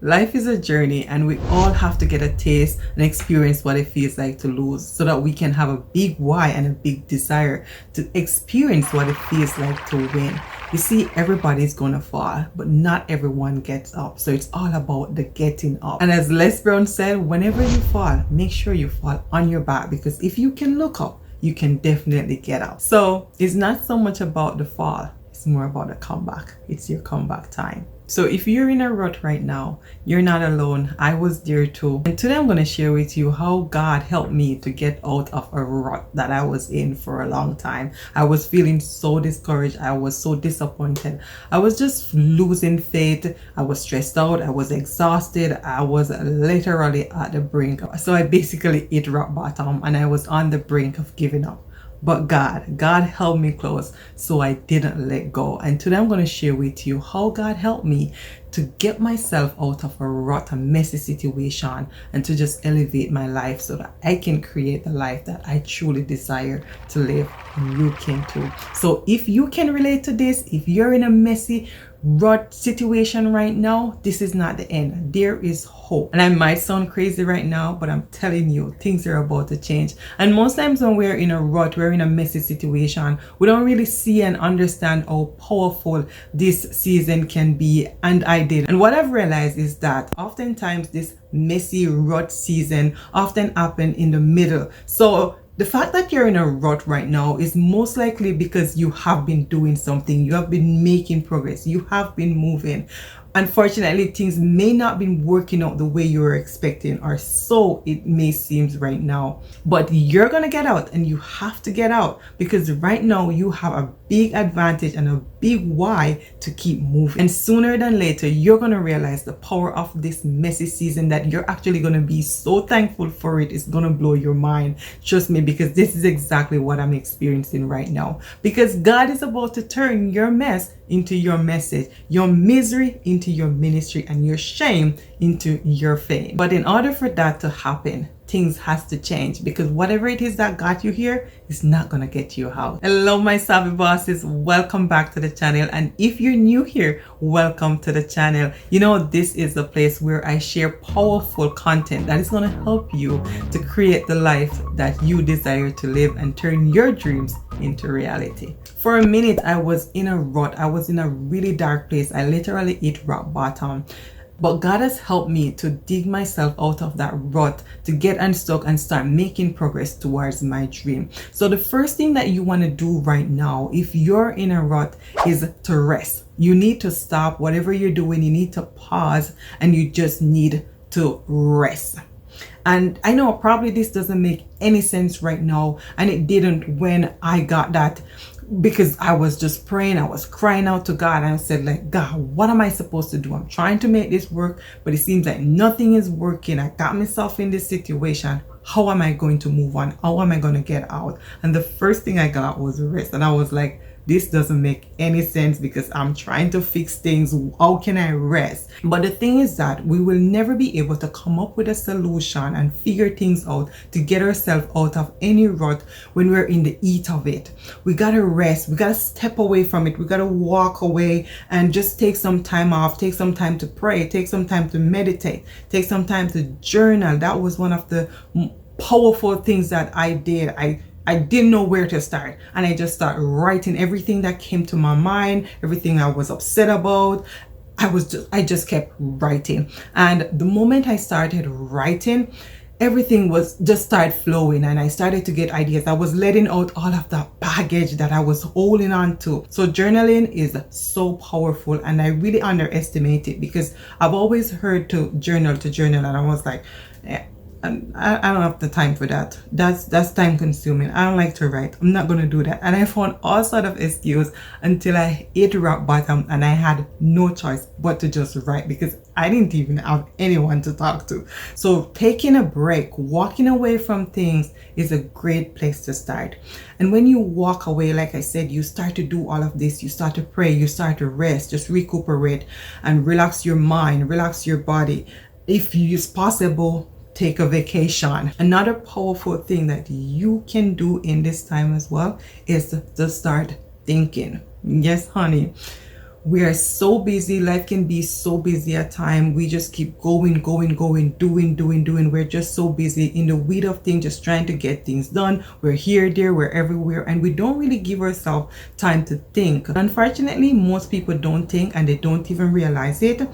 Life is a journey, and we all have to get a taste and experience what it feels like to lose so that we can have a big why and a big desire to experience what it feels like to win. You see, everybody's gonna fall, but not everyone gets up. So it's all about the getting up. And as Les Brown said, whenever you fall, make sure you fall on your back, because if you can look up, you can definitely get up. So it's not so much about the fall, it's more about the comeback. It's your comeback time. So if you're in a rut right now, you're not alone. I was there too. And today I'm going to share with you how God helped me to get out of a rut that I was in for a long time. I was feeling so discouraged. I was so disappointed. I was just losing faith. I was stressed out. I was exhausted. I was literally at the brink. So I basically hit rock bottom and I was on the brink of giving up. But God held me close, so I didn't let go. And today I'm going to share with you how God helped me to get myself out of a rut, a messy situation, and to just elevate my life so that I can create the life that I truly desire to live, and you can too. So if you can relate to this, if you're in a messy rut situation right now, this is not the end. There is hope. And I might sound crazy right now, but I'm telling you, things are about to change. And most times when we're in a rut, we're in a messy situation, we don't really see and understand how powerful this season can be. And I did. And what I've realized is that oftentimes this messy rut season often happen in the middle. So the fact that you're in a rut right now is most likely because you have been doing something, you have been making progress, you have been moving. Unfortunately, things may not be working out the way you were expecting, or so it may seem right now. But you're gonna get out, and you have to get out, because right now you have a big advantage and a big why to keep moving. And sooner than later, you're gonna realize the power of this messy season, that you're actually gonna be so thankful for it. It's gonna blow your mind. Trust me, because this is exactly what I'm experiencing right now. Because God is about to turn your mess into your message, your misery into your ministry, and your shame into your fame. But in order for that to happen, things has to change, because whatever it is that got you here is not gonna get you out. Hello, my savvy bosses, welcome back to the channel. And if you're new here, welcome to the channel. You know, this is the place where I share powerful content that is gonna help you to create the life that you desire to live and turn your dreams into reality. For a minute, I was in a rut. I was in a really dark place. I literally hit rock bottom. But God has helped me to dig myself out of that rut, to get unstuck and start making progress towards my dream. So the first thing that you want to do right now, if you're in a rut, is to rest. You need to stop whatever you're doing. You need to pause, and you just need to rest. And I know probably this doesn't make any sense right now, and it didn't when I got that, because I was just praying, I was crying out to God, and I said, like, God, what am I supposed to do? I'm trying to make this work, but it seems like nothing is working. I got myself in this situation. How am I going to move on? How am I going to get out? And the first thing I got was rest. And I was like, this doesn't make any sense, because I'm trying to fix things. How can I rest? But the thing is that we will never be able to come up with a solution and figure things out to get ourselves out of any rut when we're in the heat of it. We gotta rest. We gotta step away from it. We gotta walk away and just take some time off, take some time to pray, take some time to meditate, take some time to journal. That was one of the powerful things that I did. I didn't know where to start, and I just started writing everything that came to my mind, everything I was upset about. I just kept writing. And the moment I started writing, everything was just started flowing, and I started to get ideas. I was letting out all of that baggage that I was holding on to. So journaling is so powerful, and I really underestimate it, because I've always heard to journal, and I was like, and I don't have the time for that. That's time consuming. I don't like to write. I'm not going to do that. And I found all sort of excuse until I hit rock bottom, and I had no choice but to just write, because I didn't even have anyone to talk to. So taking a break, walking away from things is a great place to start. And when you walk away, like I said, you start to do all of this. You start to pray, you start to rest, just recuperate and relax your mind, relax your body. If it's possible, take a vacation. Another powerful thing that you can do in this time as well is to start thinking. Yes, honey. We are so busy. Life can be so busy at times. We just keep going, doing. We're just so busy in the weed of things, just trying to get things done. We're here, there, we're everywhere, and we don't really give ourselves time to think. Unfortunately, most people don't think, and they don't even realize it,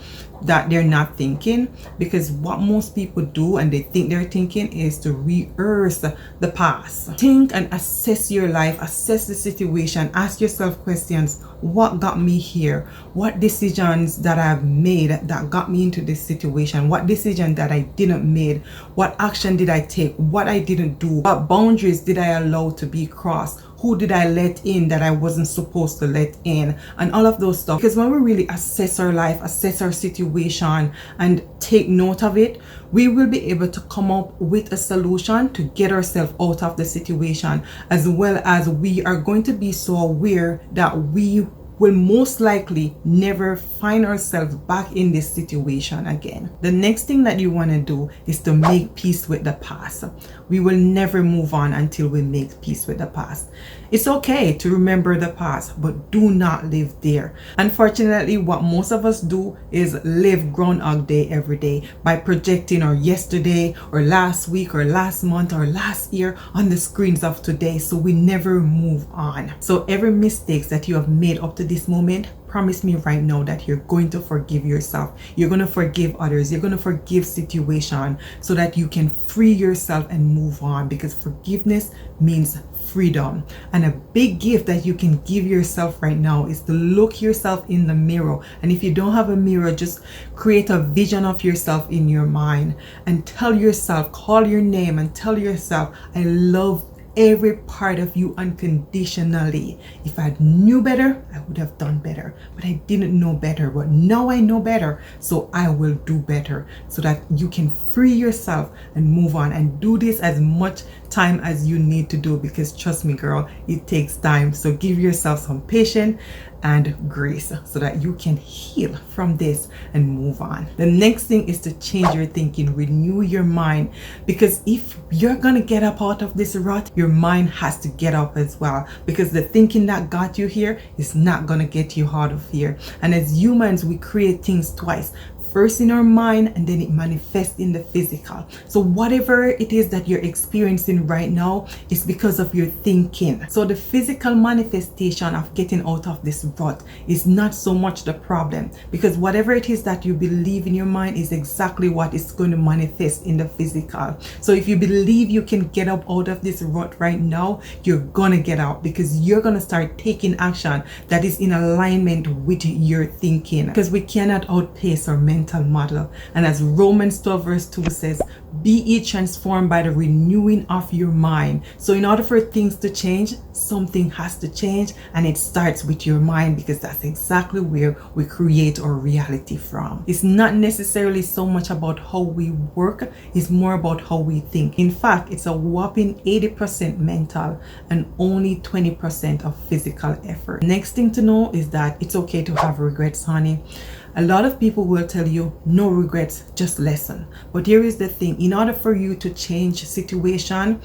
that they're not thinking, because what most people do, and they think they're thinking, is to rehearse the past. Think and assess your life, assess the situation, ask yourself questions. What got me here? What decisions that I've made that got me into this situation? What decision that I didn't make? What action did I take? What I didn't do? What boundaries did I allow to be crossed? Who did I let in that I wasn't supposed to let in? And all of those stuff. Because when we really assess our life, assess our situation, and take note of it, we will be able to come up with a solution to get ourselves out of the situation, as well as we are going to be so aware that we will most likely never find ourselves back in this situation again. The next thing that you want to do is to make peace with the past. We will never move on until we make peace with the past. It's okay to remember the past, but do not live there. Unfortunately, what most of us do is live Groundhog Day every day by projecting our yesterday or last week or last month or last year on the screens of today, so we never move on. So every mistake that you have made up to this moment, promise me right now that you're going to forgive yourself. You're going to forgive others. You're going to forgive situation, so that you can free yourself and move on, because forgiveness means freedom. And a big gift that you can give yourself right now is to look yourself in the mirror. And if you don't have a mirror, just create a vision of yourself in your mind and tell yourself, call your name and tell yourself, I love every part of you unconditionally. If I knew better, I would have done better, but I didn't know better. But now I know better, so I will do better, so that you can free yourself and move on, and do this as much time as you need to do, because trust me, girl, it takes time. So give yourself some patience and grace so that you can heal from this and move on. The next thing is to change your thinking, renew your mind, because if you're gonna get up out of this rut, your mind has to get up as well, because the thinking that got you here is not gonna get you out of here. And as humans, we create things twice. First in our mind, and then it manifests in the physical. So whatever it is that you're experiencing right now is because of your thinking. So the physical manifestation of getting out of this rut is not so much the problem, because whatever it is that you believe in your mind is exactly what is going to manifest in the physical. So if you believe you can get up out of this rut right now, you're gonna get out, because you're gonna start taking action that is in alignment with your thinking, because we cannot outpace our mental model. And as Romans 12 verse 2 says, be ye transformed by the renewing of your mind. So in order for things to change, something has to change, and it starts with your mind, because that's exactly where we create our reality from. It's not necessarily so much about how we work, it's more about how we think. In fact, it's a whopping 80% mental and only 20% of physical effort. Next thing to know is that it's okay to have regrets, honey. A lot of people will tell you, no regrets, just lesson. But here is the thing, in order for you to change situation,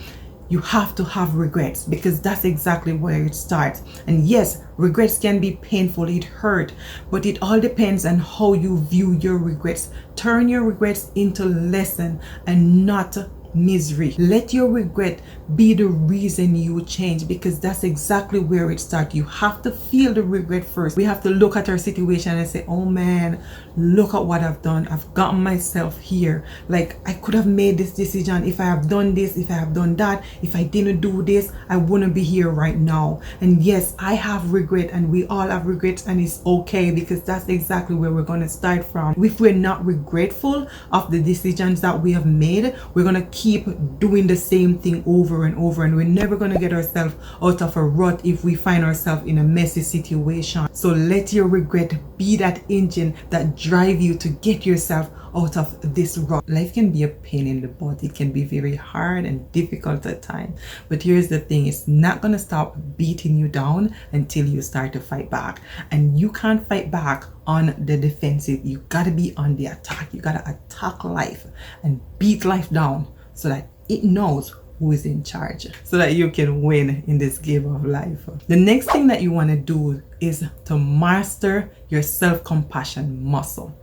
you have to have regrets, because that's exactly where it starts. And yes, regrets can be painful, it hurt, but it all depends on how you view your regrets. Turn your regrets into lesson and not misery. Let your regret be the reason you change, because that's exactly where it starts. You have to feel the regret first. We have to look at our situation and say, oh man, look at what I've done. I've gotten myself here. Like, I could have made this decision if I have done this, if I have done that. If I didn't do this, I wouldn't be here right now. And yes, I have regret, and we all have regrets, and it's okay, because that's exactly where we're going to start from. If we're not regretful of the decisions that we have made, we're going to keep doing the same thing over and over, and we're never going to get ourselves out of a rut if we find ourselves in a messy situation. So let your regret be that engine that drive you to get yourself out of this rut. Life can be a pain in the butt. It can be very hard and difficult at times, but here's the thing, it's not going to stop beating you down until you start to fight back. And you can't fight back on the defensive. You got to be on the attack. You got to attack life and beat life down, so that it knows who is in charge, so that you can win in this game of life. The next thing that you want to do is to master your self-compassion muscle.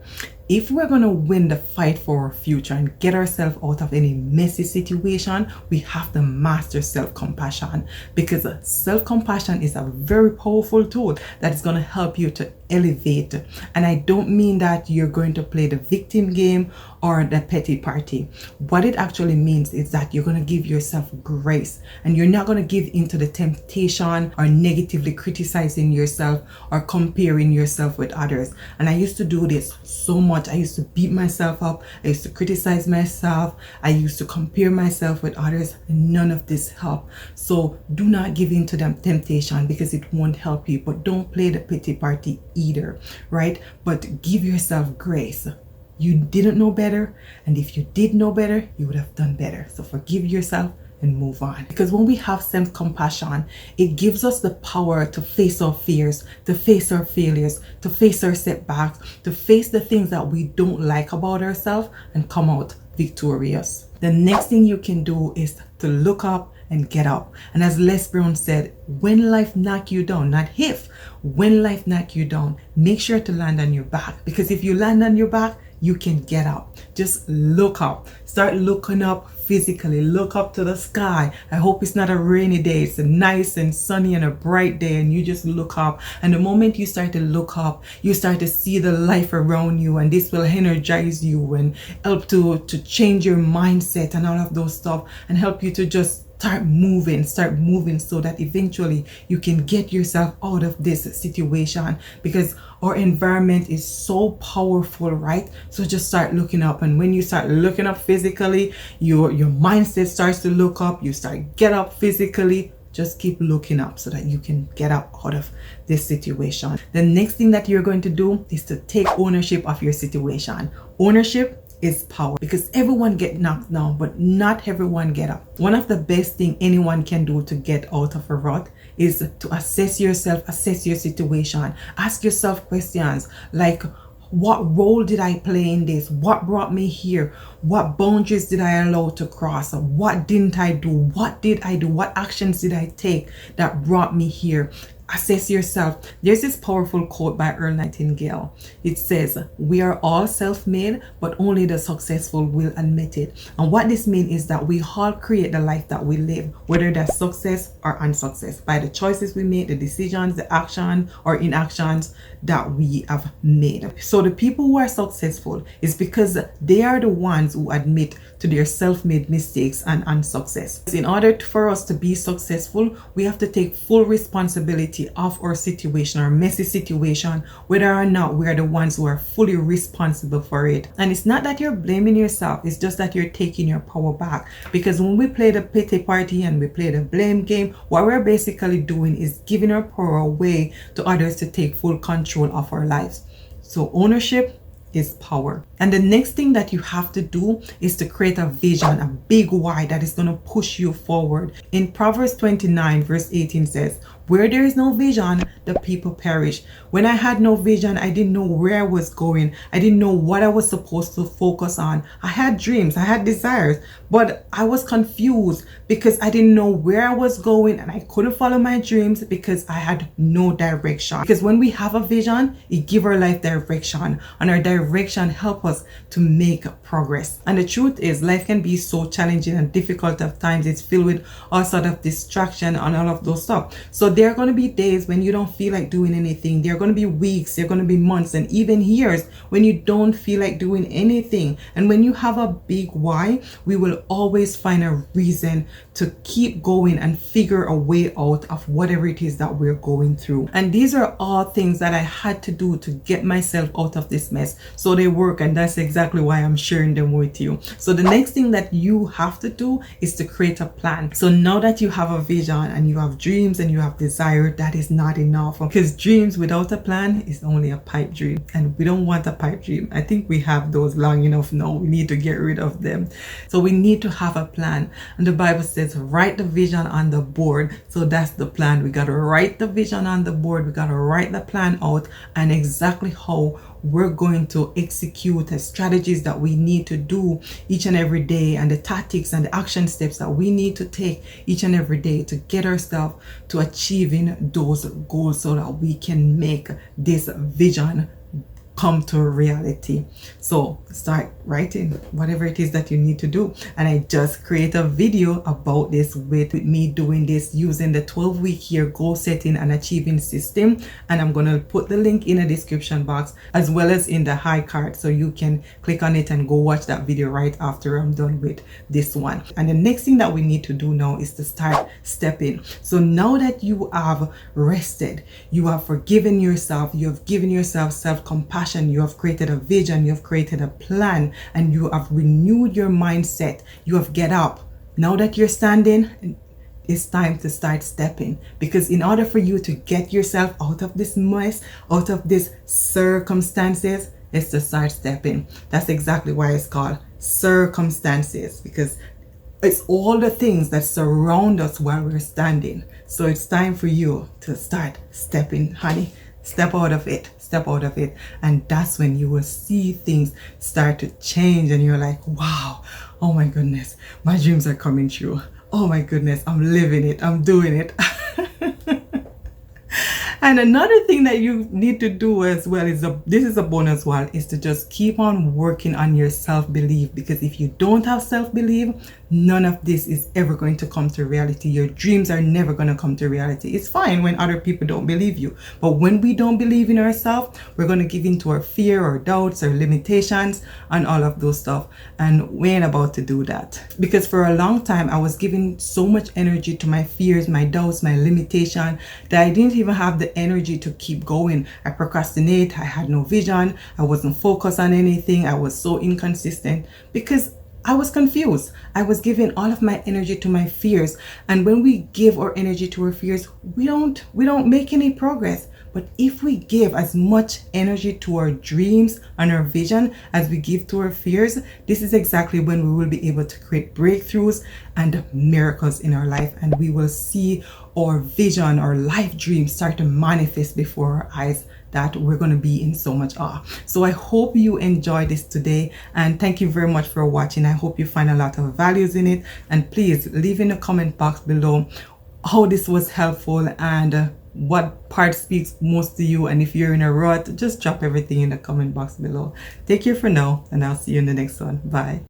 If we're going to win the fight for our future and get ourselves out of any messy situation, we have to master self-compassion, because self-compassion is a very powerful tool that is going to help you to elevate. And I don't mean that you're going to play the victim game or the pity party. What it actually means is that you're going to give yourself grace, and you're not going to give into the temptation or negatively criticizing yourself or comparing yourself with others. And I used to do this so much. I used to beat myself up. I used to criticize myself. I used to compare myself with others, and none of this helped. So do not give in to the temptation, because it won't help you. But don't play the pity party either, right? But give yourself grace. You didn't know better, and if you did know better, you would have done better. So forgive yourself and move on. Because when we have self-compassion, it gives us the power to face our fears, to face our failures, to face our setbacks, to face the things that we don't like about ourselves, and come out victorious. The next thing you can do is to look up and get up. And as Les Brown said, when life knock you down, not if, when life knock you down, make sure to land on your back. Because if you land on your back, you can get up. Just look up. Start looking up physically. Look up to the sky. I hope it's not a rainy day. It's a nice and sunny and a bright day, and you just look up. And the moment you start to look up, you start to see the life around you, and this will energize you and help to change your mindset and all of those stuff, and help you to just start moving so that eventually you can get yourself out of this situation, because our environment is so powerful, right? So just start looking up, and when you start looking up physically, your mindset starts to look up. You start get up physically. Just keep looking up so that you can get up out of this situation. The next thing that you're going to do is to take ownership of your situation. Ownership is power, because everyone get knocked down, but not everyone get up. One of the best thing anyone can do to get out of a rut is to assess yourself, assess your situation, ask yourself questions like, what role did I play in this? What brought me here? What boundaries did I allow to cross? What didn't I do? What did I do? What actions did I take that brought me here? Assess yourself. There's this powerful quote by Earl Nightingale. It says, "We are all self-made, but only the successful will admit it." And what this means is that we all create the life that we live, whether that's success or unsuccess, by the choices we make, the decisions, the action or inactions that we have made. So the people who are successful is because they are the ones who admit to their self-made mistakes and unsuccess. In order for us to be successful, we have to take full responsibility of our situation, our messy situation, whether or not we are the ones who are fully responsible for it. And it's not that you're blaming yourself, it's just that you're taking your power back. Because when we play the pity party and we play the blame game, what we're basically doing is giving our power away to others to take full control of our lives. So ownership is power. And the next thing that you have to do is to create a vision, a big why that is going to push you forward. In Proverbs 29 verse 18 says, "Where there is no vision, the people perish." When I had no vision, I didn't know where I was going. I didn't know what I was supposed to focus on. I had dreams, I had desires, but I was confused because I didn't know where I was going, and I couldn't follow my dreams because I had no direction. Because when we have a vision, it gives our life direction, and our direction helps us to make progress. And the truth is, life can be so challenging and difficult at times. It's filled with all sort of distraction and all of those stuff. So there are going to be days when you don't feel like doing anything. There are going to be weeks, there are going to be months, and even years when you don't feel like doing anything. And when you have a big why, we will always find a reason to keep going and figure a way out of whatever it is that we're going through. And these are all things that I had to do to get myself out of this mess. So they work, and that's exactly why I'm sharing them with you. So the next thing that you have to do is to create a plan. So now that you have a vision and you have dreams and you have desire, that is not enough, because dreams without a plan is only a pipe dream, and we don't want a pipe dream. I think we have those long enough now. We need to get rid of them. So we need to have a plan, and the Bible says write the vision on the board. So that's the plan. We got to write the vision on the board. We got to write the plan out and exactly how we're going to execute the strategies that we need to do each and every day, and the tactics and the action steps that we need to take each and every day to get ourselves to achieving those goals, so that we can make this vision come to reality. So start writing whatever it is that you need to do. And I just create a video about this with me doing this using the 12-week year goal setting and achieving system, and I'm going to put the link in the description box as well as in the high card, so you can click on it and go watch that video right after I'm done with this one. And the next thing that we need to do now is to start stepping. So now that you have rested, you have forgiven yourself, you have given yourself self-compassion, you have created a vision, you have created a plan, and you have renewed your mindset, you have get up. Now that you're standing, it's time to start stepping, because in order for you to get yourself out of this mess, out of these circumstances, it's to start stepping. That's exactly why it's called circumstances, because it's all the things that surround us while we're standing. So it's time for you to start stepping, honey. Step out of it, step out of it. And that's when you will see things start to change, and you're like, wow, oh my goodness, my dreams are coming true. Oh my goodness, I'm living it, I'm doing it. And another thing that you need to do as well is, this is a bonus one, is to just keep on working on your self-belief, because if you don't have self-belief, none of this is ever going to come to reality. Your dreams are never going to come to reality. It's fine when other people don't believe you, but when we don't believe in ourselves, we're going to give in to our fear, our doubts, our limitations, and all of those stuff. And we ain't about to do that, because for a long time I was giving so much energy to my fears, my doubts, my limitation, that I didn't even have the energy to keep going. I procrastinate, I had no vision, I wasn't focused on anything, I was so inconsistent because I was confused. I was giving all of my energy to my fears, and when we give our energy to our fears, we don't make any progress. But if we give as much energy to our dreams and our vision as we give to our fears, this is exactly when we will be able to create breakthroughs and miracles in our life, and we will see our vision, our life dreams start to manifest before our eyes, that we're going to be in so much awe. So I hope you enjoyed this today, and thank you very much for watching. I hope you find a lot of values in it, and please leave in the comment box below how this was helpful and what part speaks most to you. And if you're in a rut, just drop everything in the comment box below. Take care for now, and I'll see you in the next one. Bye.